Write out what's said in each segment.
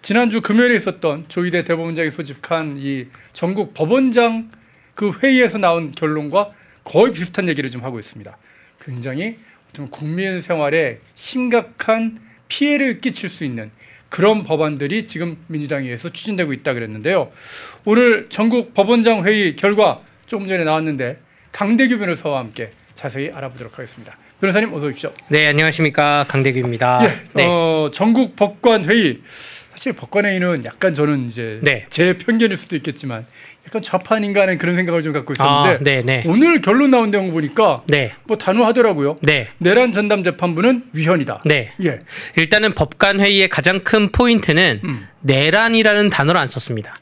지난주 금요일에 있었던 조희대 대법원장이 소집한 이 전국 법원장 그 회의에서 나온 결론과 거의 비슷한 얘기를 좀 하고 있습니다. 굉장히 좀 국민 생활에 심각한 피해를 끼칠 수 있는 그런 법안들이 지금 민주당에서 추진되고 있다 그랬는데요. 오늘 전국 법원장 회의 결과 조금 전에 나왔는데 강대규 변호사와 함께 자세히 알아보도록 하겠습니다. 변호사님 어서 오십시오. 네, 안녕하십니까, 강대규입니다. 예, 네. 전국 법관 회의, 사실 법관 회의는 약간 저는 이제 제 편견일 수도 있겠지만 약간 좌파 아닌가 하는 그런 생각을 좀 갖고 있었는데 오늘 결론 나온 내용 보니까 뭐 단호하더라고요. 내란 전담 재판부는 위헌이다. 예. 일단은 법관 회의의 가장 큰 포인트는 내란이라는 단어를 안 썼습니다.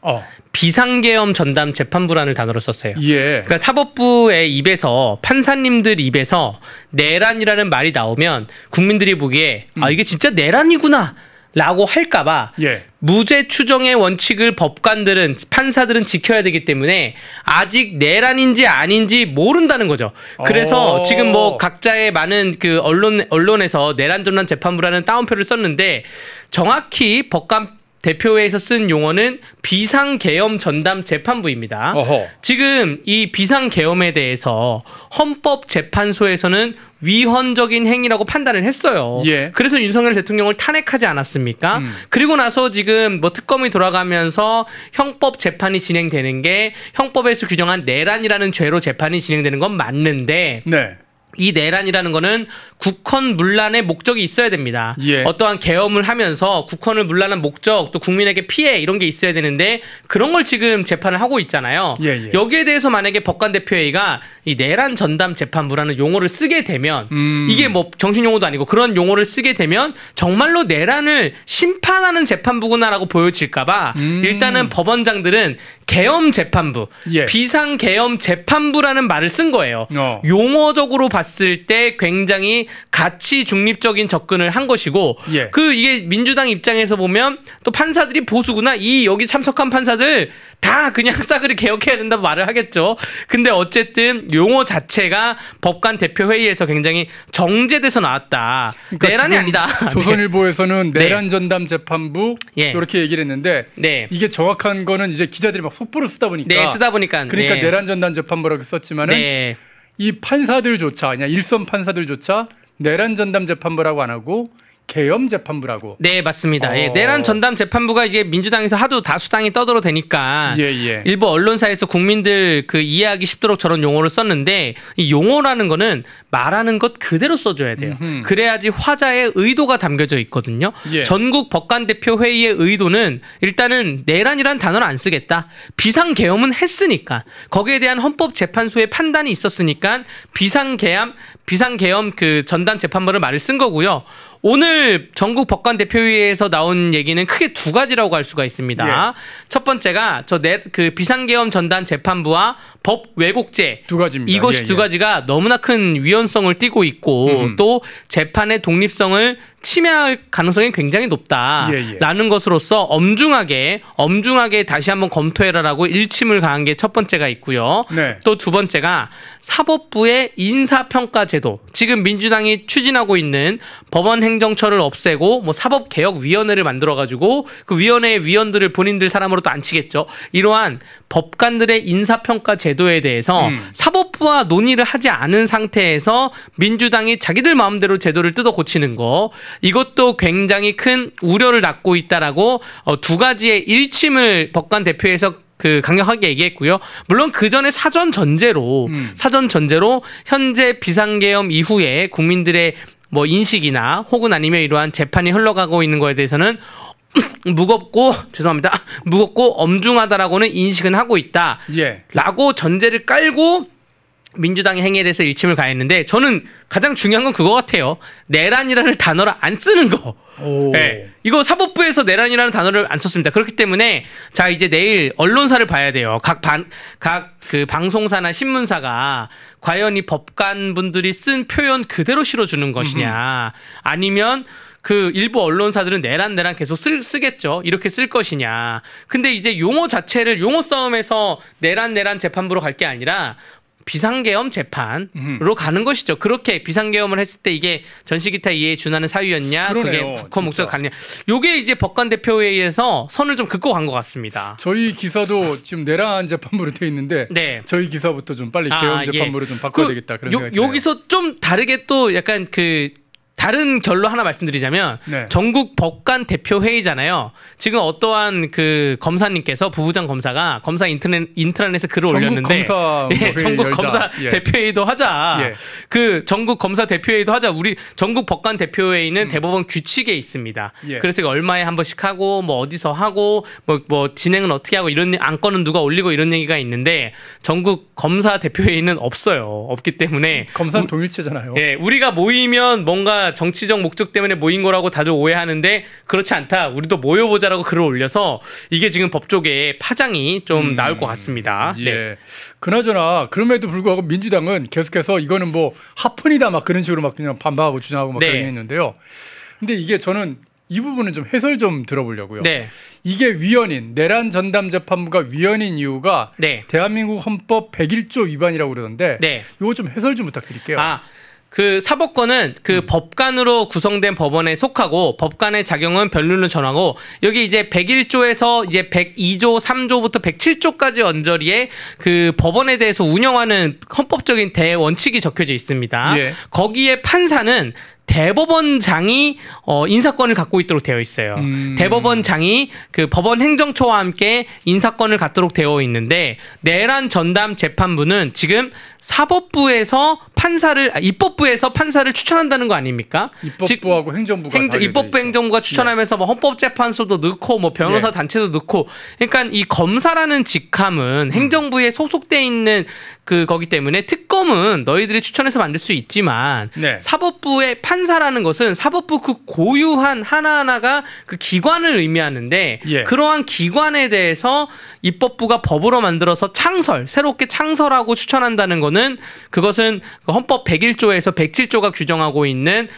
비상계엄 전담 재판부라는 단어를 썼어요. 그러니까 사법부의 입에서, 판사님들 입에서 내란이라는 말이 나오면 국민들이 보기에 아, 이게 진짜 내란이구나 라고 할까봐 무죄 추정의 원칙을 법관들은, 판사들은 지켜야 되기 때문에 아직 내란인지 아닌지 모른다는 거죠. 그래서 지금 뭐 각자의 많은 그 언론에서 내란 전담 재판부라는 따옴표를 썼는데 정확히 법관 대표회에서 쓴 용어는 비상계엄 전담 재판부입니다. 지금 이 비상계엄에 대해서 헌법재판소에서는 위헌적인 행위라고 판단을 했어요. 그래서 윤석열 대통령을 탄핵하지 않았습니까? 그리고 나서 지금 뭐 특검이 돌아가면서 형법 재판이 진행되는 게 형법에서 규정한 내란이라는 죄로 재판이 진행되는 건 맞는데 이 내란이라는 거는 국헌 문란의 목적이 있어야 됩니다. 어떠한 계엄을 하면서 국헌을 문란한 목적, 또 국민에게 피해 이런 게 있어야 되는데 그런 걸 지금 재판을 하고 있잖아요. 여기에 대해서 만약에 법관대표회의가 이 내란 전담 재판부라는 용어를 쓰게 되면 이게 뭐 정신용어도 아니고 그런 용어를 쓰게 되면 정말로 내란을 심판하는 재판부구나라고 보여질까봐 일단은 법원장들은 계엄 재판부, 비상계엄 재판부라는 말을 쓴 거예요. 용어적으로 봤을 때 굉장히 가치 중립적인 접근을 한 것이고 이게 민주당 입장에서 보면 또 판사들이 보수구나, 이 여기 참석한 판사들 다 그냥 싸그리 개혁해야 된다고 말을 하겠죠. 근데 어쨌든 용어 자체가 법관 대표 회의에서 굉장히 정제돼서 나왔다. 그러니까 내란이 아니다. 조선일보에서는 내란 전담 재판부 이렇게 얘기를 했는데 이게 정확한 거는 이제 기자들이 막 속보를 쓰다 보니까 그러니까 내란 전담 재판부라고 썼지만은 이 판사들조차, 그냥 일선 판사들조차 내란 전담 재판부라고 안 하고 계엄 재판부라고. 네, 맞습니다. 내란 전담 재판부가 이제 민주당에서 하도 다수당이 떠들어대니까 일부 언론사에서 국민들 그 이해하기 쉽도록 저런 용어를 썼는데 이 용어라는 거는 말하는 것 그대로 써줘야 돼요. 그래야지 화자의 의도가 담겨져 있거든요. 전국 법관대표 회의의 의도는 일단은 내란이란 단어를 안 쓰겠다. 비상계엄은 했으니까 거기에 대한 헌법재판소의 판단이 있었으니까 비상계엄 그 전담 재판부를 말을 쓴 거고요. 오늘 전국 법관대표회의에서 나온 얘기는 크게 두 가지라고 할 수가 있습니다. 첫 번째가 그 비상계엄 전담 재판부와 법 왜곡죄 두 가지입니다. 이것이 두 가지가 너무나 큰 위헌성을 띠고 있고 또 재판의 독립성을 침해할 가능성이 굉장히 높다라는 것으로서 엄중하게 다시 한번 검토해라라고 일침을 가한 게 첫 번째가 있고요. 또 두 번째가 사법부의 인사평가 제도, 지금 민주당이 추진하고 있는 법원 행정처를 없애고 뭐 사법개혁위원회를 만들어가지고 그 위원회의 위원들을 본인들 사람으로 또 앉히겠죠. 이러한 법관들의 인사평가 제도에 대해서 사법부와 논의를 하지 않은 상태에서 민주당이 자기들 마음대로 제도를 뜯어 고치는 거, 이것도 굉장히 큰 우려를 낳고 있다라고 두 가지의 일침을 법관 대표에서 그 강력하게 얘기했고요. 물론 그 전에 사전 전제로 현재 비상계엄 이후에 국민들의 뭐 인식이나 혹은 아니면 이러한 재판이 흘러가고 있는 거에 대해서는 무겁고 엄중하다라고는 인식은 하고 있다. 라고 전제를 깔고 민주당의 행위에 대해서 일침을 가했는데 저는 가장 중요한 건 그거 같아요. 내란이라는 단어를 안 쓰는 거. 이거 사법부에서 내란이라는 단어를 안 썼습니다. 그렇기 때문에 자, 이제 내일 언론사를 봐야 돼요. 각 그 방송사나 신문사가 과연 이 법관분들이 쓴 표현 그대로 실어주는 것이냐, 아니면 그 일부 언론사들은 내란 계속 쓰겠죠. 이렇게 쓸 것이냐. 근데 이제 용어 자체를 용어 싸움에서 내란 재판부로 갈 게 아니라 비상계엄 재판으로 가는 것이죠. 그렇게 비상계엄을 했을 때 이게 전시기타 이해에 준하는 사유였냐, 그러네요, 그게 국헌 목적 가느냐. 요게 이제 법관 대표회의에서 선을 좀 긋고 간 것 같습니다. 저희 기사도 지금 내란 재판부로 돼 있는데 네. 저희 기사부터 좀 빨리 계엄 재판부로 좀 바꿔야 되겠다. 그런 생각이 드네요. 여기서 좀 다르게 또 약간 다른 결로 하나 말씀드리자면 네. 전국 법관 대표 회의잖아요. 지금 어떠한 그 검사님께서 부부장 검사가 검사 인트라넷에 글을 올렸는데 전국 검사 대표회의도 하자. 그 전국 검사 대표회의도 하자. 우리 전국 법관 대표회의는 대법원 규칙에 있습니다. 그래서 얼마에 한 번씩 하고 뭐 어디서 하고 뭐 진행은 어떻게 하고 이런 안건은 누가 올리고 이런 얘기가 있는데 전국 검사 대표회의는 없어요. 없기 때문에 검사는 동일체잖아요. 예, 우리가 모이면 뭔가 정치적 목적 때문에 모인 거라고 다들 오해하는데 그렇지 않다. 우리도 모여보자라고 글을 올려서 이게 지금 법조계에 파장이 좀 나올 것 같습니다. 예. 네. 그나저나 그럼에도 불구하고 민주당은 계속해서 이거는 뭐 합헌이다 막 그런 식으로 막 그냥 반박하고 주장하고 막 그러긴 했는데요. 근데 이게 저는 이 부분은 좀 해설 좀 들어보려고요. 네. 이게 위헌인 내란 전담 재판부가 위헌인 이유가 대한민국 헌법 101조 위반이라고 그러던데 이거 좀 해설 좀 부탁드릴게요. 그 사법권은 그 법관으로 구성된 법원에 속하고 법관의 작용은 변론을 전하고 여기 이제 101조에서 이제 102조, 3조부터 107조까지 언저리에 그 법원에 대해서 운영하는 헌법적인 대원칙이 적혀져 있습니다. 거기에 판사는 대법원장이 인사권을 갖고 있도록 되어 있어요. 대법원장이 그 법원 행정처와 함께 인사권을 갖도록 되어 있는데 내란 전담 재판부는 지금 사법부에서 입법부에서 판사를 추천한다는 거 아닙니까? 입법부하고 행정부가 입법부 행정부가 추천하면서 뭐 헌법재판소도 넣고 뭐 변호사 단체도 넣고 그러니까 이 검사라는 직함은 행정부에 소속돼 있는 거기 때문에 특검은 너희들이 추천해서 만들 수 있지만 사법부의 판사라는 것은 사법부 그 고유한 하나하나가 그 기관을 의미하는데 그러한 기관에 대해서 입법부가 법으로 만들어서 새롭게 창설하고 추천한다는 거는 그것은 헌법 101조에서 107조가 규정하고 있는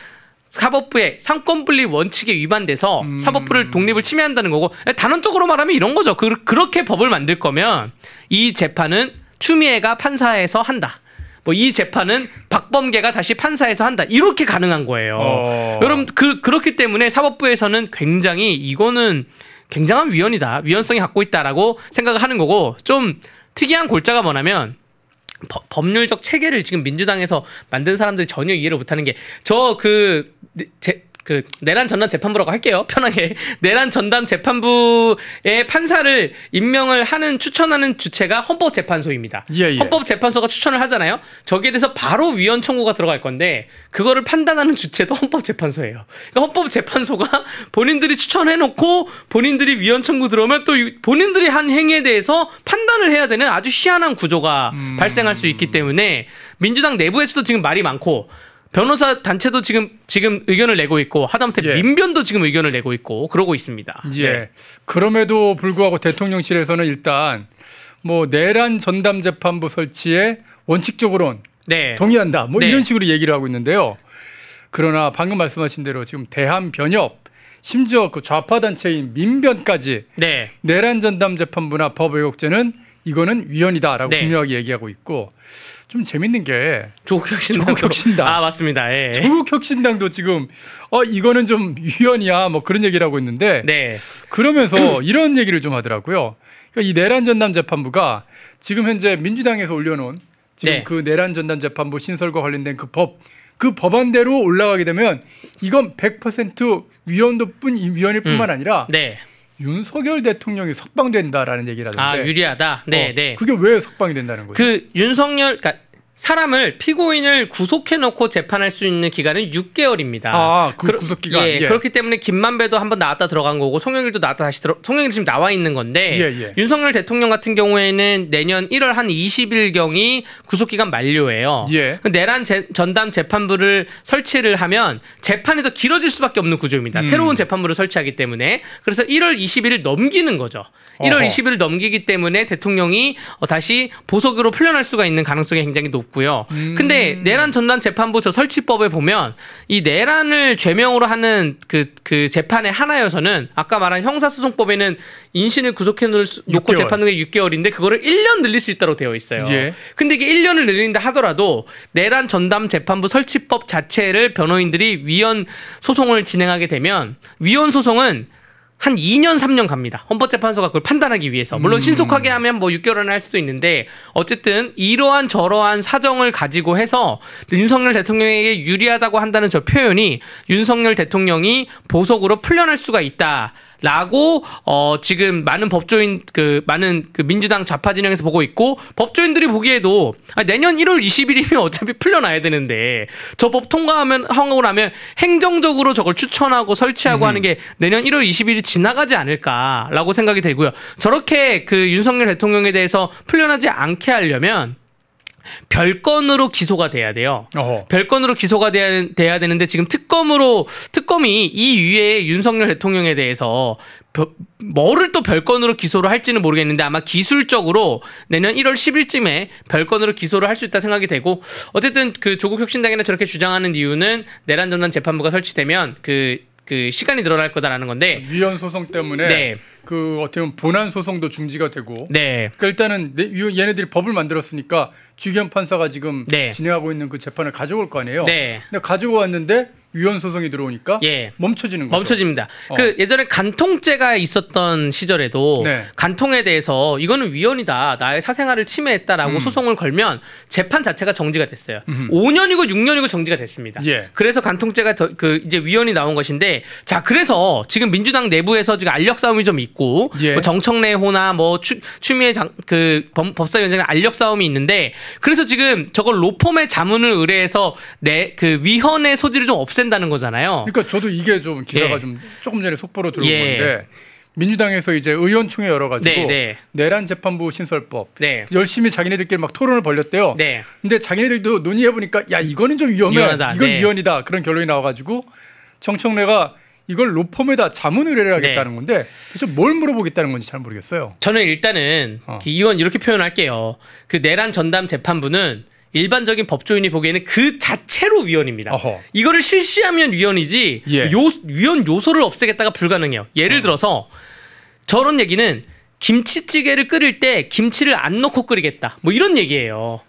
사법부의 상권분리 원칙에 위반돼서 사법부를 독립을 침해한다는 거고 단언적으로 말하면 이런 거죠. 그렇게 법을 만들 거면 이 재판은 추미애가 판사에서 한다. 뭐 이 재판은 박범계가 다시 판사에서 한다. 이렇게 가능한 거예요. 여러분 그렇기 때문에 사법부에서는 굉장히 이거는 굉장한 위헌이다. 위헌성이 갖고 있다라고 생각을 하는 거고 좀 특이한 골자가 뭐냐면 법률적 체계를 지금 민주당에서 만든 사람들이 전혀 이해를 못하는 게 내란 전담 재판부라고 할게요. 편하게. 내란 전담 재판부의 판사를 임명을 추천하는 주체가 헌법재판소입니다. 헌법재판소가 추천을 하잖아요. 저기에 대해서 바로 위헌 청구가 들어갈 건데 그거를 판단하는 주체도 헌법재판소예요. 그러니까 헌법재판소가 본인들이 추천해놓고 본인들이 위헌 청구 들어오면 또 본인들이 한 행위에 대해서 판단을 해야 되는 아주 희한한 구조가 발생할 수 있기 때문에 민주당 내부에서도 지금 말이 많고 변호사 단체도 지금 의견을 내고 있고 하다못해 민변도 지금 의견을 내고 있고 그러고 있습니다. 그럼에도 불구하고 대통령실에서는 일단 뭐 내란 전담 재판부 설치에 원칙적으로는 동의한다. 뭐 이런 식으로 얘기를 하고 있는데요. 그러나 방금 말씀하신 대로 지금 대한변협 심지어 그 좌파 단체인 민변까지 내란 전담 재판부나 법외국제는 이거는 위헌이다라고 분명하게 얘기하고 있고 좀 재밌는 게 조국 혁신당 맞습니다. 조국 혁신당도 지금 이거는 좀 위헌이야 뭐 그런 얘기를 하고 있는데 그러면서 이런 얘기를 좀 하더라고요. 그러니까 이 내란 전담 재판부가 지금 현재 민주당에서 올려놓은 지금 그 내란 전담 재판부 신설과 관련된 그 법안대로 올라가게 되면 이건 100% 위헌일 뿐만 아니라 윤석열 대통령이 석방된다라는 얘기를 하던데. 유리하다. 그게 왜 석방이 된다는 거죠? 그러니까 사람을 피고인을 구속해놓고 재판할 수 있는 기간은 6개월입니다. 구속 기간. 그렇기 때문에 김만배도 한번 나왔다 들어간 거고 송영길도 나왔다 다시 송영길 지금 나와 있는 건데 윤석열 대통령 같은 경우에는 내년 1월 한 20일경이 구속 기간 만료예요. 내란 전담 재판부를 설치를 하면 재판이 더 길어질 수밖에 없는 구조입니다. 새로운 재판부를 설치하기 때문에 그래서 1월 20일을 넘기는 거죠. 1월 20일을 넘기기 때문에 대통령이 다시 보석으로 풀려날 수가 있는 가능성이 굉장히 높고 높고요. 근데 내란 전담 재판부 저 설치법에 보면 이 내란을 죄명으로 하는 그 재판의 하나여서는 아까 말한 형사소송법에는 인신을 구속해 놓고 재판하는 게 6개월인데 그거를 1년 늘릴 수 있다고 되어 있어요. 예. 근데 이게 1년을 늘린다 하더라도 내란 전담 재판부 설치법 자체를 변호인들이 위헌 소송을 진행하게 되면 위헌 소송은 한 2년, 3년 갑니다. 헌법재판소가 그걸 판단하기 위해서. 물론 신속하게 하면 뭐 6개월 안에 할 수도 있는데 어쨌든 이러한 저러한 사정을 가지고 해서 윤석열 대통령에게 유리하다고 한다는 저 표현이 윤석열 대통령이 보석으로 풀려날 수가 있다. 라고 지금 많은 법조인 많은 민주당 좌파 진영에서 보고 있고 법조인들이 보기에도 내년 1월 20일이면 어차피 풀려나야 되는데 저 법 통과하고 나면 행정적으로 저걸 추천하고 설치하고 하는 게 내년 1월 20일이 지나가지 않을까라고 생각이 들고요. 저렇게 윤석열 대통령에 대해서 풀려나지 않게 하려면 별건으로 기소가 돼야 돼요. 별건으로 기소가 돼야 되는데 지금 특검이 이 위에 윤석열 대통령에 대해서 뭐를 또 별건으로 기소를 할지는 모르겠는데 아마 기술적으로 내년 1월 10일쯤에 별건으로 기소를 할 수 있다 생각이 되고 어쨌든 조국혁신당에는 저렇게 주장하는 이유는 내란 전담 재판부가 설치되면 시간이 늘어날 거다라는 건데 위헌 소송 때문에 네. 어떻게 보면 본안 소송도 중지가 되고 네. 그러니까 일단은 얘네들이 법을 만들었으니까 주기현 판사가 지금 네. 진행하고 있는 그 재판을 가져올 거 아니에요. 네. 근데 가지고 왔는데 위헌 소송이 들어오니까 예. 멈춰지는 거죠. 멈춰집니다. 예전에 간통죄가 있었던 시절에도 네. 간통에 대해서 이거는 위헌이다. 나의 사생활을 침해했다라고 소송을 걸면 재판 자체가 정지가 됐어요. 5년이고 6년이고 정지가 됐습니다. 예. 그래서 간통죄가 이제 위헌이 나온 것인데 자 그래서 지금 민주당 내부에서 지금 알력 싸움이 좀 있고 예. 뭐 정청래호나 뭐 추미애 법사위원장의 알력 싸움이 있는데 그래서 지금 저걸 로펌의 자문을 의뢰해서 위헌의 소지를 좀 없앤다는 거잖아요. 그러니까 저도 이게 좀 기사가 예. 좀 조금 전에 속보로 들어온 예. 건데 민주당에서 이제 의원총회 열어가지고 네. 내란 재판부 신설법 네. 열심히 자기네들끼리 막 토론을 벌였대요. 네. 근데 자기네들도 논의해 보니까 야 이거는 좀 위험하다. 이건 네. 위헌이다. 그런 결론이 나와가지고 정청래가 이걸 로펌에다 자문 의뢰를 하겠다는 네. 건데 대체 뭘 물어보겠다는 건지 잘 모르겠어요. 저는 일단은 이건 이렇게 표현할게요. 내란 전담 재판부는 일반적인 법조인이 보기에는 그 자체로 위헌입니다. 이거를 실시하면 위헌이지 예. 위헌 요소를 없애겠다가 불가능해요. 예를 들어서 저런 얘기는 김치찌개를 끓일 때 김치를 안 넣고 끓이겠다. 뭐 이런 얘기예요.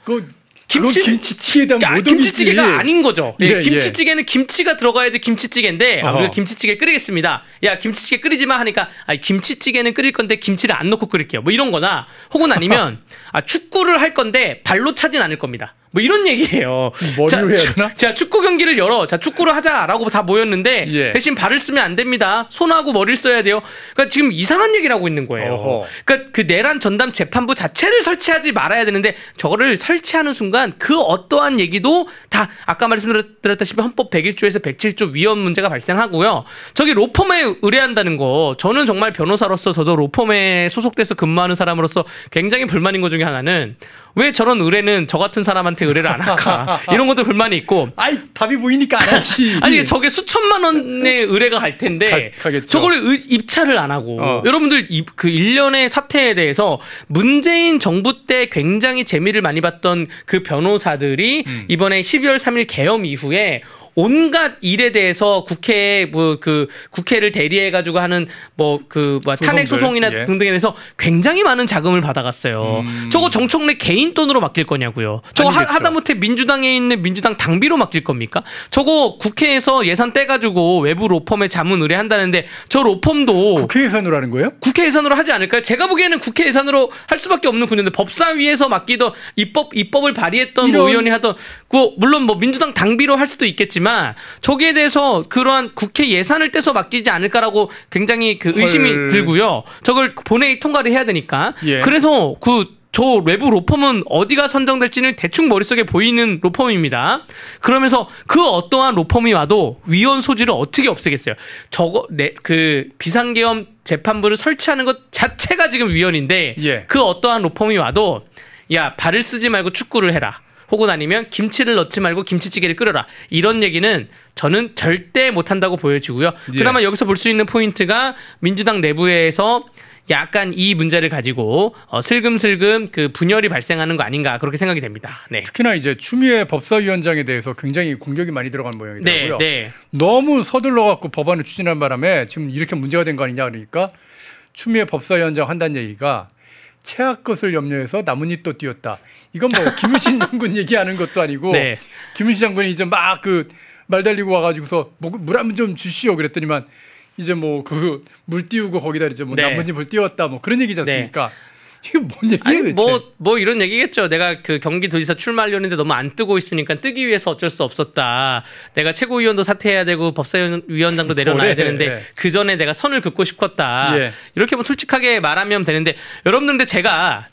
김치찌개에 대한 모독이지. 김치찌개가 아닌 거죠. 예, 김치찌개는 김치가 들어가야지 김치찌개인데 우리가 김치찌개 끓이겠습니다. 야 김치찌개 끓이지 마 하니까 김치찌개는 끓일 건데 김치를 안 넣고 끓일게요. 뭐 이런 거나 혹은 아니면 축구를 할 건데 발로 차진 않을 겁니다. 뭐 이런 얘기예요. 머리로 해야 되나? 자 축구 경기를 열어. 자 축구를 하자라고 다 모였는데 예. 대신 발을 쓰면 안 됩니다. 손하고 머리를 써야 돼요. 그러니까 지금 이상한 얘기를 하고 있는 거예요. 그러니까 내란 전담 재판부 자체를 설치하지 말아야 되는데 저거를 설치하는 순간 어떠한 얘기도 다 아까 말씀드렸다시피 헌법 101조에서 107조 위헌 문제가 발생하고요. 저기 로펌에 의뢰한다는 거 저는 정말 변호사로서 저도 로펌에 소속돼서 근무하는 사람으로서 굉장히 불만인 것 중에 하나는 왜 저런 의뢰는 저 같은 사람한테 의뢰를 안 할까? 이런 것도 불만이 있고. 답이 보이니까 안 하지. 아니 저게 수천만 원의 의뢰가 갈 텐데 저걸 입찰을 안 하고 여러분들 일련의 사태에 대해서 문재인 정부 때 굉장히 재미를 많이 봤던 그 변호사들이 이번에 12월 3일 계엄 이후에 온갖 일에 대해서 국회를 대리해 가지고 하는 탄핵 소송이나 예. 등등에 대해서 굉장히 많은 자금을 받아갔어요. 저거 정청래 개인 돈으로 맡길 거냐고요. 저거 하다못해 민주당에 있는 민주당 당비로 맡길 겁니까? 저거 국회에서 예산 떼가지고 외부 로펌에 자문 의뢰한다는데 저 로펌도 국회 예산으로 하는 거예요? 국회 예산으로 하지 않을까요? 제가 보기에는 국회 예산으로 할 수밖에 없는 군인데 법사위에서 맡기던 입법을 발의했던 의원이 하던 물론 민주당 당비로 할 수도 있겠지만 저기에 대해서 그러한 국회 예산을 떼서 맡기지 않을까라고 굉장히 의심이 들고요. 저걸 본회의 통과를 해야 되니까. 예. 그래서 저 외부 로펌은 어디가 선정될지는 대충 머릿속에 보이는 로펌입니다. 그러면서 어떠한 로펌이 와도 위헌 소지를 어떻게 없애겠어요? 비상계엄 재판부를 설치하는 것 자체가 지금 위헌인데 예. 어떠한 로펌이 와도 야 발을 쓰지 말고 축구를 해라. 혹은 아니면 김치를 넣지 말고 김치찌개를 끓여라. 이런 얘기는 저는 절대 못한다고 보여지고요. 예. 그나마 여기서 볼 수 있는 포인트가 민주당 내부에서 약간 이 문제를 가지고 슬금슬금 그 분열이 발생하는 거 아닌가 그렇게 생각이 됩니다. 네. 특히나 이제 추미애 법사위원장에 대해서 굉장히 공격이 많이 들어간 모양이더라고요. 네. 너무 서둘러 갖고 법안을 추진한 바람에 지금 이렇게 문제가 된 거 아니냐 그러니까 추미애 법사위원장 한다는 얘기가 채학 것을 염려해서 나뭇잎도 띄웠다. 이건 뭐 김유신 장군 얘기하는 것도 아니고 네. 김유신 장군이 이제 막 그 말 달리고 와가지고서 물 한 번 좀 주시오 그랬더니만 이제 뭐 그 물 띄우고 거기다 이제 뭐 네. 나뭇잎을 띄웠다 뭐 그런 얘기지 않습니까? 이게 뭔 얘기예요? 아니 뭐 이런 얘기겠죠. 내가 그 경기도지사 출마하려는데 너무 안 뜨고 있으니까 뜨기 위해서 어쩔 수 없었다. 내가 최고위원도 사퇴해야 되고 법사위원장도 내려놔야 되는데 그 전에 내가 선을 긋고 싶었다. 이렇게 뭐 솔직하게 말하면 되는데 여러분들 근데 제가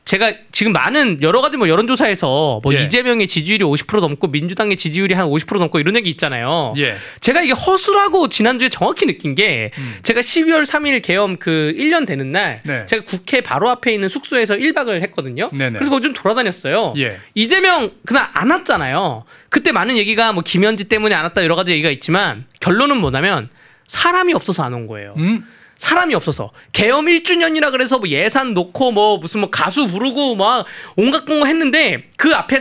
지금 많은 여러 가지 뭐 여론조사에서 뭐 이재명의 지지율이 50% 넘고 민주당의 지지율이 한 50% 넘고 이런 얘기 있잖아요. 제가 이게 허술하고 지난주에 정확히 느낀 게 제가 12월 3일 계엄 그 1년 되는 날 제가 국회 바로 앞에 있는 숙소에서 1박을 했거든요. 그래서 거기 좀 돌아다녔어요. 이재명 그날 안 왔잖아요. 그때 많은 얘기가 뭐 김현지 때문에 안 왔다 여러 가지 얘기가 있지만 결론은 뭐냐면 사람이 없어서 안 온 거예요. 사람이 없어서 계엄 1주년이라 그래서 뭐 예산 놓고 뭐 무슨 뭐 가수 부르고 막 온갖 거 했는데 그 앞에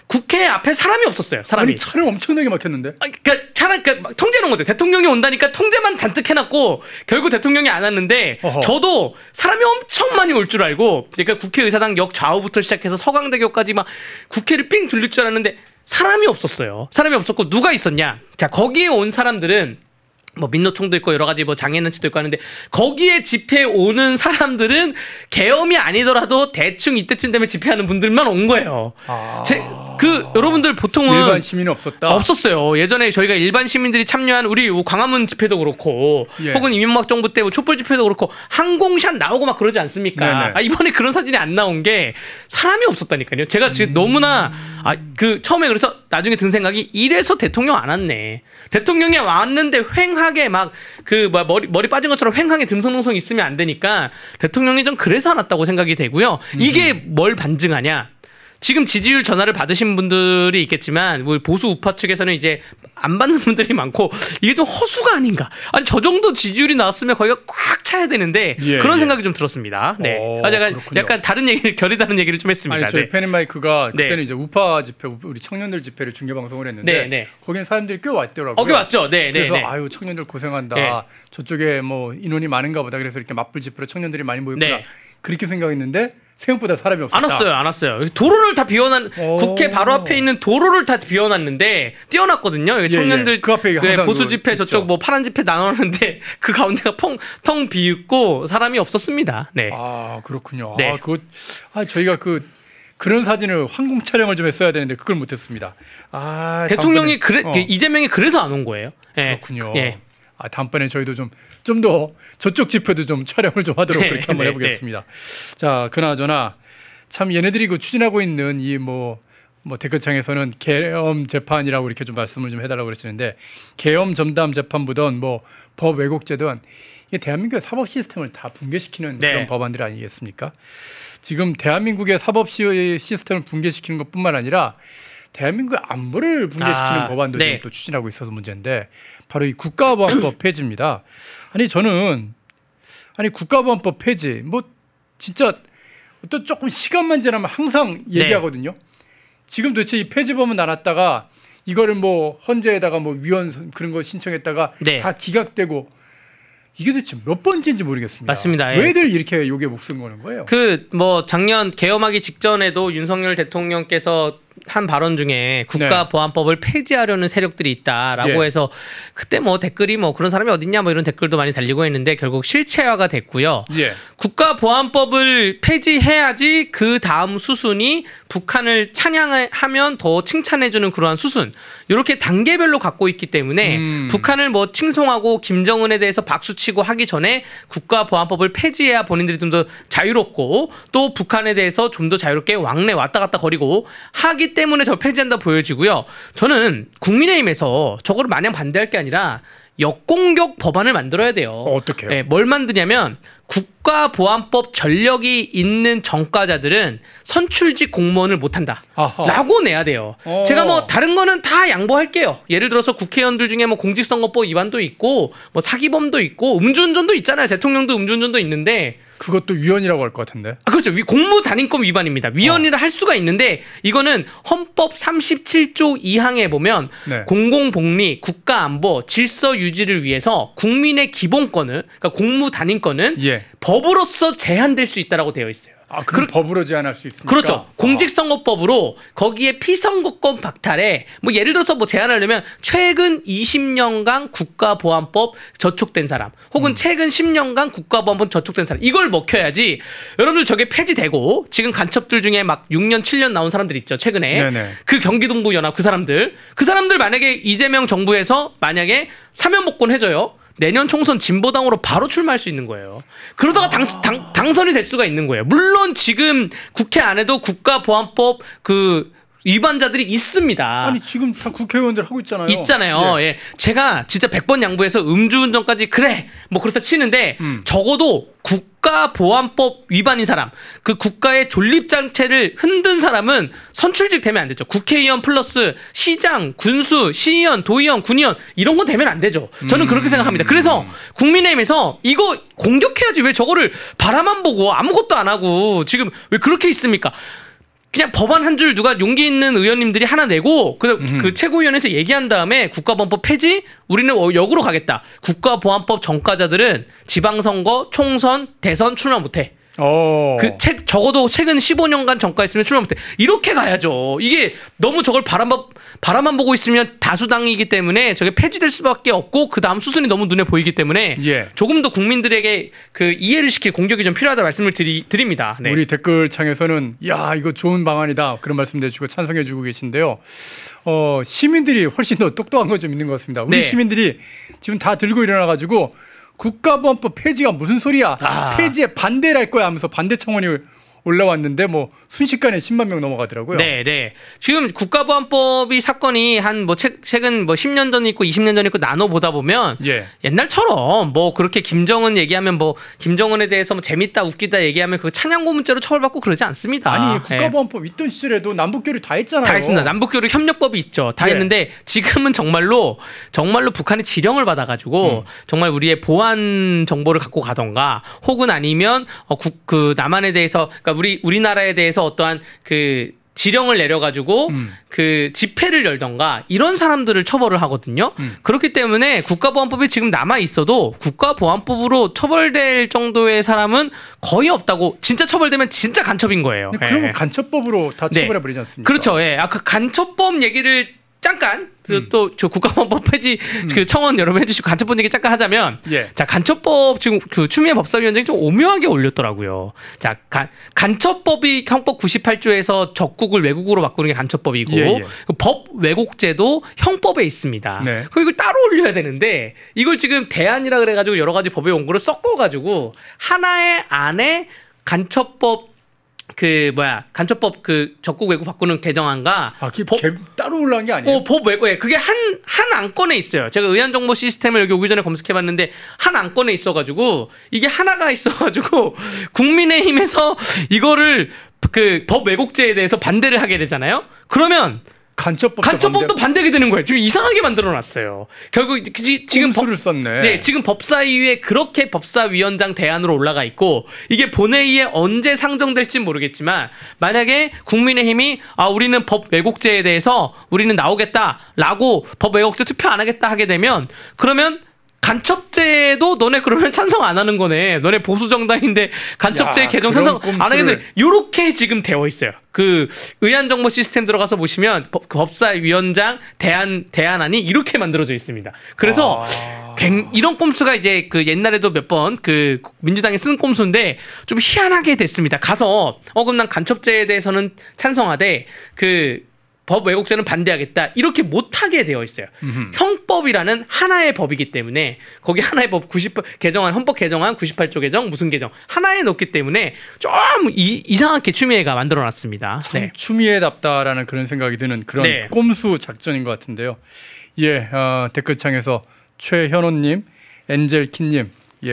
국회 앞에 사람이 없었어요. 사람이. 아니 차량 엄청나게 막혔는데. 그러니까 차량 통제 놓은 거죠. 대통령이 온다니까 통제만 잔뜩 해놨고 결국 대통령이 안 왔는데 저도 사람이 엄청 많이 올 줄 알고 그러니까 국회의사당 역 좌우부터 시작해서 서강대교까지 막 국회를 삥 둘릴 줄 알았는데 사람이 없었어요. 사람이 없었고 누가 있었냐? 자 거기에 온 사람들은 뭐 민노총도 있고 여러 가지 뭐 장애인단체도 있고 하는데 거기에 집회 오는 사람들은 계엄이 아니더라도 대충 이때쯤 되면 집회하는 분들만 온 거예요. 여러분들 보통은 일반 시민은 없었다. 없었어요. 예전에 저희가 일반 시민들이 참여한 우리 광화문 집회도 그렇고 혹은 이명박 정부 때 뭐 촛불 집회도 그렇고 항공샷 나오고 막 그러지 않습니까? 이번에 그런 사진이 안 나온 게 사람이 없었다니까요. 제가 지금 너무나 처음에 그래서 나중에 든 생각이 이래서 대통령 안 왔네. 대통령이 왔는데 횡하게 막 머리 빠진 것처럼 횡하게 듬성듬성 있으면 안 되니까 대통령이 좀 그래서 안 왔다고 생각이 되고요. 이게 뭘 반증하냐? 지금 지지율 전화를 받으신 분들이 있겠지만 뭐 보수 우파 측에서는 이제 안 받는 분들이 많고 이게 좀 허수가 아닌가. 아니 저 정도 지지율이 나왔으면 거기가 꽉 차야 되는데 그런 생각이 좀 들었습니다. 네. 제가 약간 다른 얘기를 결이 다른 얘기를 좀 했습니다. 아니 저희 펜앤마이크가 그때는 이제 우파 집회 우리 청년들 집회를 중계 방송을 했는데 거기는 사람들이 꽤 왔더라고요. 꽤 왔죠. 그래서 아유 청년들 고생한다. 저쪽에 뭐 인원이 많은가 보다. 그래서 이렇게 맞불 집회로 청년들이 많이 모였구나. 그렇게 생각했는데 생각보다 사람이 없었다. 안 왔어요. 도로를 다 비워놨 국회 바로 앞에 있는 도로를 다 비워놨는데 띄워놨거든요. 청년들 그 앞에 보수 집회 저쪽 뭐 파란 집회 나눴는데 그 가운데가 텅 비있고 사람이 없었습니다. 네. 아 그렇군요. 네. 저희가 그런 사진을 황공 촬영을 좀 했어야 되는데 그걸 못했습니다. 대통령이 이재명이 그래서 안 온 거예요. 그렇군요. 다음번에 저희도 좀 더 저쪽 집회도 좀 촬영을 좀 하도록 그렇게 한번 해보겠습니다. 자, 그나저나 참 얘네들이 추진하고 있는 이 뭐 댓글창에서는 계엄 재판이라고 이렇게 좀 말씀을 좀 해달라고 그러시는데 계엄 전담 재판부든 뭐 법 왜곡죄든 이게 대한민국의 사법 시스템을 다 붕괴시키는 그런 법안들이 아니겠습니까? 지금 대한민국의 사법 시스템을 붕괴시키는 것뿐만 아니라 대한민국의 안보를 붕괴시키는 법안도 지금 또 추진하고 있어서 문제인데 바로 이 국가보안법 폐지입니다. 저는 국가보안법 폐지 뭐 진짜 또 조금 시간만 지나면 항상 얘기하거든요. 지금 도대체 이 폐지법은 나눴다가 이거를 뭐 헌재에다가 뭐 위헌 그런 거 신청했다가 다 기각되고 이게 도대체 몇 번째인지 모르겠습니다. 맞습니다. 왜들 이렇게 욕에 목숨 거는 거예요? 작년 계엄하기 직전에도 윤석열 대통령께서 한 발언 중에 국가보안법을 폐지하려는 세력들이 있다라고 해서 그때 뭐 댓글이 뭐 그런 사람이 어딨냐 뭐 이런 댓글도 많이 달리고 했는데 결국 실체화가 됐고요. 국가보안법을 폐지해야지 그 다음 수순이 북한을 찬양하면 더 칭찬해주는 그러한 수순 이렇게 단계별로 갖고 있기 때문에 북한을 뭐 칭송하고 김정은에 대해서 박수치고 하기 전에 국가보안법을 폐지해야 본인들이 좀 더 자유롭고 또 북한에 대해서 좀 더 자유롭게 왕래 왔다 갔다 거리고 하기 때문에 저 폐지한다 보여지고요. 저는 국민의힘에서 저거를 마냥 반대할 게 아니라 역공격 법안을 만들어야 돼요. 어떻게요? 뭘 만드냐면 국가보안법 전력이 있는 전과자들은 선출직 공무원을 못한다 라고 내야 돼요. 제가 뭐 다른 거는 다 양보할게요. 예를 들어서 국회의원들 중에 뭐 공직선거법 위반도 있고 뭐 사기범도 있고 음주운전도 있잖아요. 대통령도 음주운전도 있는데 그것도 위헌이라고 할 것 같은데. 그렇죠. 공무단인권 위반입니다. 위헌이라 할 수가 있는데 이거는 헌법 37조 2항에 보면 네. 공공복리, 국가안보, 질서 유지를 위해서 국민의 기본권을 그러니까 공무단인권은 예. 법으로서 제한될 수 있다라고 되어 있어요. 아, 그럼 법으로 제한할 수 있습니까? 그렇죠. 공직선거법으로 거기에 피선거권 박탈에 뭐 예를 들어서 뭐 제한하려면 최근 20년간 국가보안법 저촉된 사람 혹은 최근 10년간 국가보안법 저촉된 사람 이걸 먹혀야지. 여러분들 저게 폐지되고 지금 간첩들 중에 막 6년 7년 나온 사람들 있죠. 최근에 네네. 그 경기동부 연합 그 사람들 만약에 이재명 정부에서 만약에 사면복권 해줘요. 내년 총선 진보당으로 바로 출마할 수 있는 거예요. 그러다가 당선이 될 수가 있는 거예요. 물론 지금 국회 안에도 국가보안법 그 위반자들이 있습니다. 아니 지금 다 국회의원들 하고 있잖아요. 있잖아요. 예. 예. 제가 진짜 100번 양보해서 음주운전까지 그래 뭐 그렇다 치는데 적어도 국가보안법 위반인 사람 그 국가의 존립장치를 흔든 사람은 선출직 되면 안 되죠. 국회의원 플러스 시장, 군수, 시의원, 도의원, 군의원 이런 건 되면 안 되죠. 저는 그렇게 생각합니다. 그래서 국민의힘에서 이거 공격해야지 왜 저거를 바라만 보고 아무것도 안 하고 지금 왜 그렇게 있습니까? 그냥 법안 한 줄 누가 용기 있는 의원님들이 하나 내고 그 최고위원회에서 얘기한 다음에 국가보안법 폐지 우리는 역으로 가겠다. 국가보안법 전과자들은 지방선거, 총선, 대선 출마 못해. 적어도 최근 15년간 전과했으면 출마 못해. 이렇게 가야죠. 이게 너무 저걸 바라만 보고 있으면 다수당이기 때문에 저게 폐지될 수밖에 없고 그 다음 수순이 너무 눈에 보이기 때문에 예. 조금 더 국민들에게 그 이해를 시킬 공격이 좀 필요하다 말씀을 드립니다. 네. 우리 댓글창에서는 야 이거 좋은 방안이다 그런 말씀 해주시고 찬성해주고 계신데요. 시민들이 훨씬 더 똑똑한 건 좀 있는 것 같습니다. 우리 네. 시민들이 지금 다 들고 일어나가지고 국가보안법 폐지가 무슨 소리야? 폐지에 반대를 할 거야 하면서 반대 청원이 올라왔는데 뭐 순식간에 10만 명 넘어가더라고요. 네, 네. 지금 국가보안법이 사건이 한 뭐 최근 뭐 10년 전 있고 20년 전 있고 나눠 보다 보면 예. 옛날처럼 뭐 그렇게 김정은 얘기하면 뭐 김정은에 대해서 뭐 재밌다 웃기다 얘기하면 그 찬양고 문자로 처벌받고 그러지 않습니다. 아니 국가보안법 예. 있던 시절에도 남북교류 다 했잖아요. 다 했습니다. 남북교류 협력법이 있죠. 다 예. 했는데 지금은 정말로 북한의 지령을 받아가지고 정말 우리의 보안 정보를 갖고 가던가 혹은 아니면 그 남한에 대해서 그러니까 우리나라에 대해서 어떠한 그 지령을 내려가지고 그 집회를 열던가 이런 사람들을 처벌을 하거든요. 그렇기 때문에 국가보안법이 지금 남아 있어도 국가보안법으로 처벌될 정도의 사람은 거의 없다고. 진짜 처벌되면 진짜 간첩인 거예요. 그러면 간첩법으로 다 처벌해버리지 않습니까? 그렇죠. 예. 그 간첩법 얘기를 잠깐 또 저 국가보안법 폐지 그 청원 여러분 해주시고 간첩법 얘기 잠깐 하자면 예. 자 간첩법 지금 그 추미애 법사위원장이 좀 오묘하게 올렸더라고요. 자 간첩법이 형법 98조에서 적국을 외국으로 바꾸는 게 간첩법이고 예. 법 왜곡죄도 형법에 있습니다. 네. 그럼 이걸 따로 올려야 되는데 이걸 지금 대안이라 그래가지고 여러 가지 법의 원고를 섞어가지고 하나의 안에 간첩법 간첩법 그 적국 외국 바꾸는 개정안과 따로 올라간 게 아니에요? 법 외국 그게 한 안건에 있어요. 제가 의안정보 시스템을 여기 오기 전에 검색해봤는데 한 안건에 있어가지고 이게 하나가 있어가지고 국민의힘에서 이거를 그 법 왜곡죄에 대해서 반대를 하게 되잖아요. 그러면 간첩법도 반대게 되는 거예요. 지금 이상하게 만들어놨어요. 결국 지금 꼼수를 썼네. 네, 지금 법사위에 그렇게 법사위원장 대안으로 올라가 있고 이게 본회의에 언제 상정될지 모르겠지만 만약에 국민의힘이 우리는 법 왜곡죄에 대해서 우리는 나오겠다라고 법 왜곡죄 투표 안 하겠다 하게 되면 그러면 간첩죄도 너네 그러면 찬성 안 하는 거네. 너네 보수 정당인데 간첩죄 개정 찬성 안 하겠네. 요렇게 지금 되어 있어요. 그 의안정보 시스템 들어가서 보시면 법사위원장 대안안이 이렇게 만들어져 있습니다. 그래서 이런 꼼수가 이제 그 옛날에도 몇 번 그 민주당이 쓴 꼼수인데 좀 희한하게 됐습니다. 가서 그럼 난 간첩죄에 대해서는 찬성하되 법 왜곡죄는 반대하겠다 이렇게 못하게 되어 있어요. 형법이라는 하나의 법이기 때문에 거기 하나의 법 98 개정안 헌법 개정안 98조 개정 무슨 개정 하나에 넣기 때문에 좀 이상하게 추미애가 만들어놨습니다. 참 네. 추미애답다라는 그런 생각이 드는 그런 네. 꼼수 작전인 것 같은데요. 예, 댓글창에서 최현호님, 엔젤키님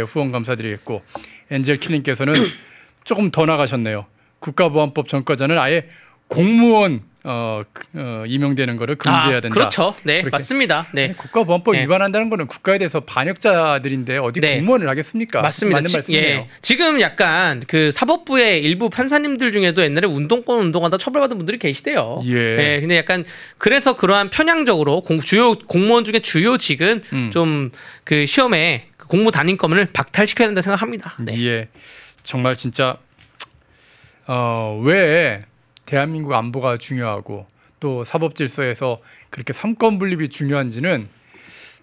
후원 감사드리겠고 엔젤 킬링께서는 조금 더 나가셨네요. 국가보안법 전과자는 아예 공무원 임용되는 거를 금지해야 된다. 그렇죠. 네, 맞습니다. 네. 국가보안법 위반한다는 거는 국가에 대해서 반역자들인데 어디 공무원을 하겠습니다. 맞습니다. 맞는 말씀이에요. 예. 지금 약간 그 사법부의 일부 판사님들 중에도 옛날에 운동하다 처벌받은 분들이 계시대요. 예. 근데 약간 그래서 그러한 편향적으로 주요 공무원 중에 주요직은 좀 그 시험에 공무 단임권을 박탈시켜야 된다 생각합니다. 네. 예. 정말 진짜 왜 대한민국 안보가 중요하고 또 사법 질서에서 그렇게 삼권 분립이 중요한지는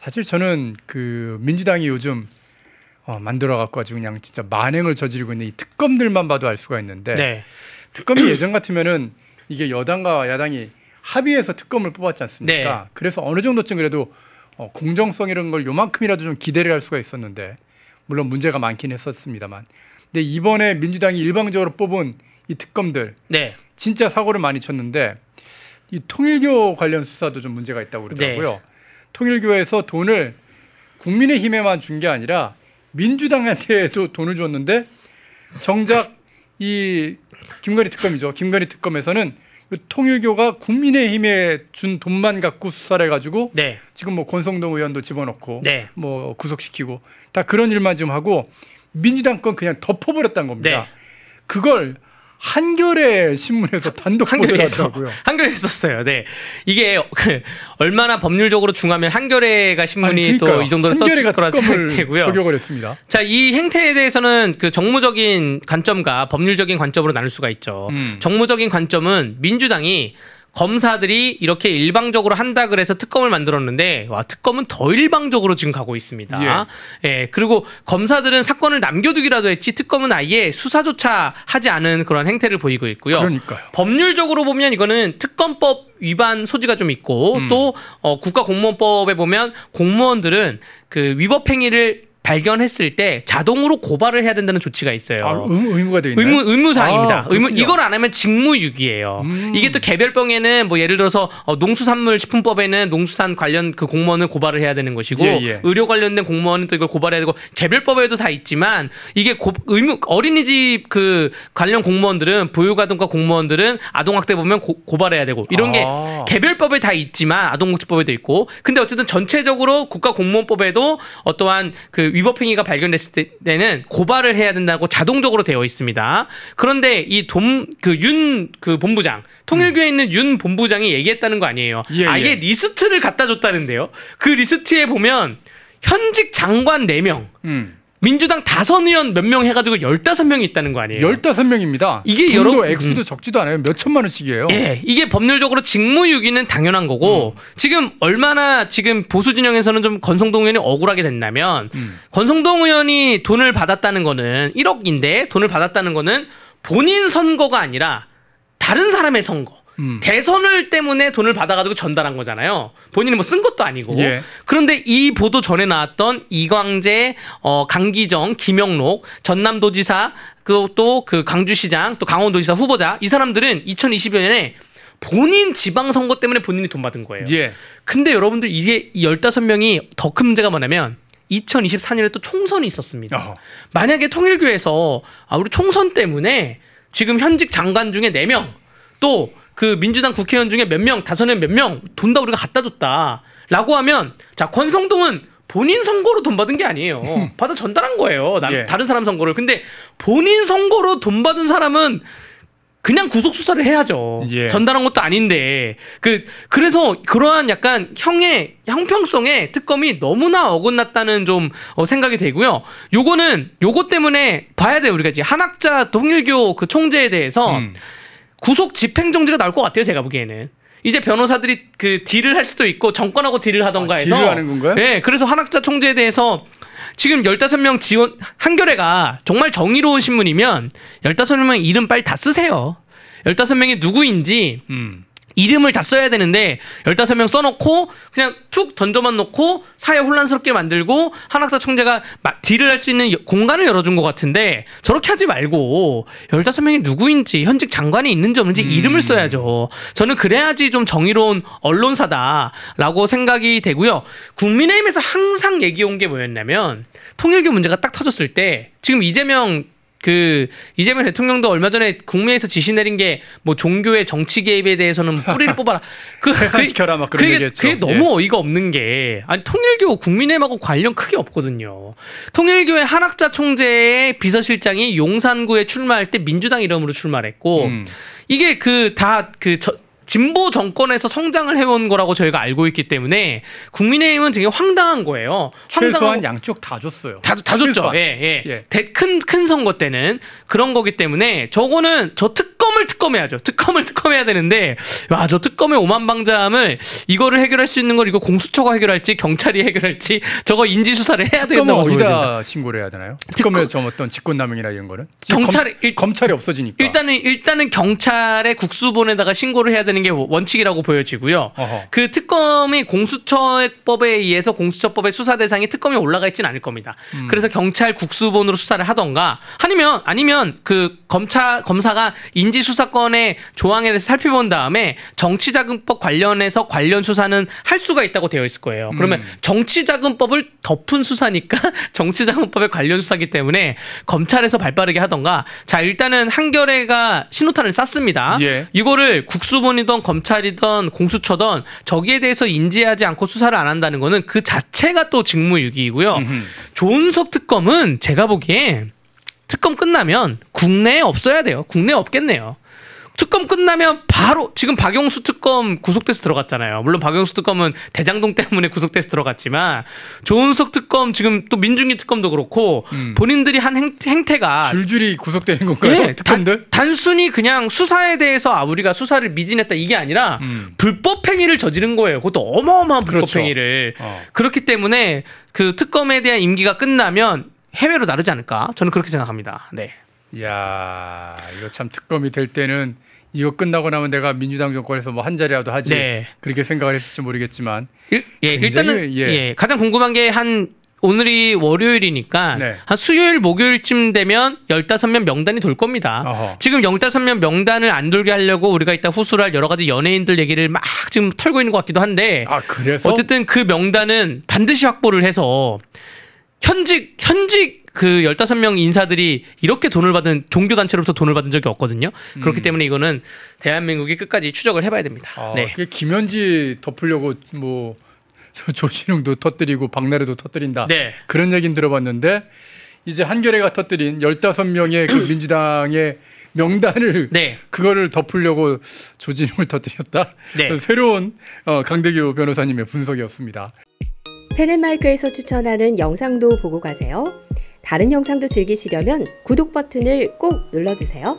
사실 저는 그 민주당이 요즘 만들어 갖고 아주 그냥 진짜 만행을 저지르고 있는 이 특검들만 봐도 알 수가 있는데 특검이 예전 같으면은 이게 여당과 야당이 합의해서 특검을 뽑았지 않습니까? 그래서 어느 정도쯤 그래도 공정성 이런 걸 요만큼이라도 좀 기대를 할 수가 있었는데 물론 문제가 많긴 했었습니다만 근데 이번에 민주당이 일방적으로 뽑은 이 특검들 진짜 사고를 많이 쳤는데 이 통일교 관련 수사도 좀 문제가 있다고 그러더라고요. 통일교에서 돈을 국민의힘에만 준 게 아니라 민주당한테도 돈을 줬는데 정작 이 김건희 특검이죠. 김건희 특검에서는 통일교가 국민의힘에 준 돈만 갖고 수사를 해가지고 지금 뭐 권성동 의원도 집어넣고 뭐 구속시키고 다 그런 일만 좀 하고 민주당 건 그냥 덮어버렸다는 겁니다. 그걸 한겨레 신문에서 단독 보도를 하더라고요. 한겨레에 썼어요. 네, 이게 얼마나 법률적으로 중하면 한겨레가 신문이 또 이 정도로 썼을 거라 생각되고요. 저격을 했습니다. 자, 이 행태에 대해서는 그 정무적인 관점과 법률적인 관점으로 나눌 수가 있죠. 정무적인 관점은 민주당이 검사들이 이렇게 일방적으로 한다 그래서 특검을 만들었는데 특검은 더 일방적으로 지금 가고 있습니다. 그리고 검사들은 사건을 남겨두기라도 했지 특검은 아예 수사조차 하지 않은 그런 행태를 보이고 있고요. 그러니까요. 법률적으로 보면 이거는 특검법 위반 소지가 좀 있고 또 국가공무원법에 보면 공무원들은 그 위법 행위를 발견했을 때 자동으로 고발을 해야 된다는 조치가 있어요. 의무가 돼 있나요? 의무사항입니다. 이걸 안 하면 직무유기예요. 이게 또 개별병에는 뭐 예를 들어서 농수산물식품법에는 농수산 관련 그 공무원을 고발을 해야 되는 것이고 의료 관련된 공무원은 또 이걸 고발해야 되고 개별법에도 다 있지만 이게 어린이집 그 관련 공무원들은 보육아동과 공무원들은 아동학대 보면 고발해야 되고 이런 게 개별법에 다 있지만 아동복지법에도 있고 근데 어쨌든 전체적으로 국가공무원법에도 어떠한 그 위법행위가 발견됐을 때는 고발을 해야 된다고 자동적으로 되어 있습니다. 그런데 이 윤 본부장, 통일교에 있는 윤 본부장이 얘기했다는 거 아니에요. 아예 리스트를 갖다 줬다는데요. 그 리스트에 보면 현직 장관 4명, 민주당 5의원 몇 명 해가지고 15명이 있다는 거 아니에요. 15명입니다. 이게 여러 액수도 적지도 않아요. 몇 천만 원씩이에요. 이게 법률적으로 직무유기는 당연한 거고 지금 얼마나 지금 보수 진영에서는 좀 권성동 의원이 억울하게 됐냐면 권성동 의원이 돈을 받았다는 거는 1억인데 돈을 받았다는 거는 본인 선거가 아니라 다른 사람의 선거. 대선을 때문에 돈을 받아가지고 전달한 거잖아요. 본인이 뭐 쓴 것도 아니고. 그런데 이 보도 전에 나왔던 이광재, 강기정, 김영록, 전남도지사, 또 그 강주시장, 또 강원도지사 후보자 이 사람들은 2020년에 본인 지방선거 때문에 본인이 돈 받은 거예요. 근데 여러분들 이게 이 15명이 더 큰 문제가 뭐냐면 2024년에 또 총선이 있었습니다. 만약에 통일교에서 우리 총선 때문에 지금 현직 장관 중에 4명 또 그 민주당 국회의원 중에 몇 명, 5명 몇 명 돈 다 우리가 갖다 줬다라고 하면 자 권성동은 본인 선거로 돈 받은 게 아니에요. 받아 전달한 거예요. 다른 사람 선거를. 근데 본인 선거로 돈 받은 사람은 그냥 구속 수사를 해야죠. 전달한 것도 아닌데 그래서 그러한 약간 형평성의 특검이 너무나 어긋났다는 좀 생각이 되고요. 요거 때문에 봐야 돼요. 우리가 이제 한학자 통일교 그 총재에 대해서 구속 집행정지가 나올 것 같아요. 제가 보기에는. 이제 변호사들이 그 딜을 할 수도 있고 정권하고 딜을 하던가 해서 딜을 하는 건가요? 네, 그래서 한학자 총재에 대해서 지금 15명 지원 한겨레가 정말 정의로운 신문이면 15명 이름 빨리 다 쓰세요. 15명이 누구인지 이름을 다 써야 되는데 15명 써놓고 그냥 툭 던져만 놓고 사회 혼란스럽게 만들고 한학사 총재가 딜을 할 수 있는 공간을 열어준 것 같은데 저렇게 하지 말고 15명이 누구인지 현직 장관이 있는지 없는지 이름을 써야죠. 저는 그래야지 좀 정의로운 언론사다라고 생각이 되고요. 국민의힘에서 항상 얘기해온 게 뭐였냐면 통일교 문제가 딱 터졌을 때 지금 이재명 대통령도 얼마 전에 국무회의에서 지시 내린 게 뭐 종교의 정치 개입에 대해서는 뿌리를 뽑아라. 해산시켜라 막 그런 얘기했죠. 그게 너무 어이가 없는 게 아니 통일교 국민의힘하고 관련 크게 없거든요. 통일교의 한학자 총재의 비서실장이 용산구에 출마할 때 민주당 이름으로 출마했고 이게 진보 정권에서 성장을 해온 거라고 저희가 알고 있기 때문에 국민의힘은 되게 황당한 거예요. 최소한 양쪽 다 줬어요. 다 줬죠. 예. 큰 선거 때는 그런 거기 때문에 저거는 저 특검해야죠. 특검해야 되는데 저 특검의 오만방자함을 이거를 해결할 수 있는 걸 이거 공수처가 해결할지 경찰이 해결할지 저거 인지수사를 해야 된다고 보여진다. 특검은 어디다 신고를 해야 되나요? 특검에 좀 어떤 직권남용이나 이런 거는? 검찰이 없어지니까. 일단은 경찰에 국수 보내다가 신고를 해야 되는 게 원칙이라고 보여지고요. 그 특검이 공수처법에 의해서 공수처법의 수사 대상이 특검에 올라가 있지는 않을 겁니다. 그래서 경찰 국수본으로 수사를 하던가 아니면 그 검사가 인지수사권의 조항에 대해서 살펴본 다음에 정치자금법 관련해서 관련 수사는 할 수가 있다고 되어 있을 거예요. 그러면 정치자금법을 덮은 수사니까 정치자금법에 관련 수사기 때문에 검찰에서 발빠르게 하던가 자 일단은 한겨레가 신호탄을 쐈습니다. 예. 이거를 국수본이든 검찰이든 공수처든 저기에 대해서 인지하지 않고 수사를 안 한다는 거는 그 자체가 또 직무유기이고요. 조은석 특검은 제가 보기에 특검 끝나면 국내에 없어야 돼요. 국내에 없겠네요. 특검 끝나면 바로 지금 박용수 특검 구속돼서 들어갔잖아요. 물론 박용수 특검은 대장동 때문에 구속돼서 들어갔지만 조은석 특검 지금 또 민중기 특검도 그렇고 본인들이 한 행태가 줄줄이 구속되는 건가요? 네, 단순히 그냥 수사에 대해서 우리가 수사를 미진했다 이게 아니라 불법 행위를 저지른 거예요. 그것도 어마어마한 불법 그렇죠. 행위를. 그렇기 때문에 그 특검에 대한 임기가 끝나면 해외로 나르지 않을까? 저는 그렇게 생각합니다. 네. 이야, 이거 참 특검이 될 때는 이거 끝나고 나면 내가 민주당 정권에서 뭐 한 자리라도 하지. 네. 그렇게 생각을 했을지 모르겠지만. 일단은 가장 궁금한 게 오늘이 월요일이니까 네. 한 수요일 목요일쯤 되면 15명 명단이 돌 겁니다. 지금 15명 명단을 안 돌게 하려고 우리가 이따 후수를 할 여러 가지 연예인들 얘기를 막 지금 털고 있는 것 같기도 한데 그래서? 어쨌든 그 명단은 반드시 확보를 해서 현직 그 15명 인사들이 이렇게 돈을 받은 종교단체로부터 돈을 받은 적이 없거든요. 그렇기 때문에 이거는 대한민국이 끝까지 추적을 해봐야 됩니다. 네. 김현지 덮으려고 뭐 조신웅도 터뜨리고 박나래도 터뜨린다. 네. 그런 얘기는 들어봤는데 이제 한겨레가 터뜨린 15명의 그 민주당의 명단을 네. 그거를 덮으려고 조진웅을 터뜨렸다. 네. 새로운 강대규 변호사님의 분석이었습니다. 펜앤마이크에서 추천하는 영상도 보고 가세요. 다른 영상도 즐기시려면 구독 버튼을 꼭 눌러주세요.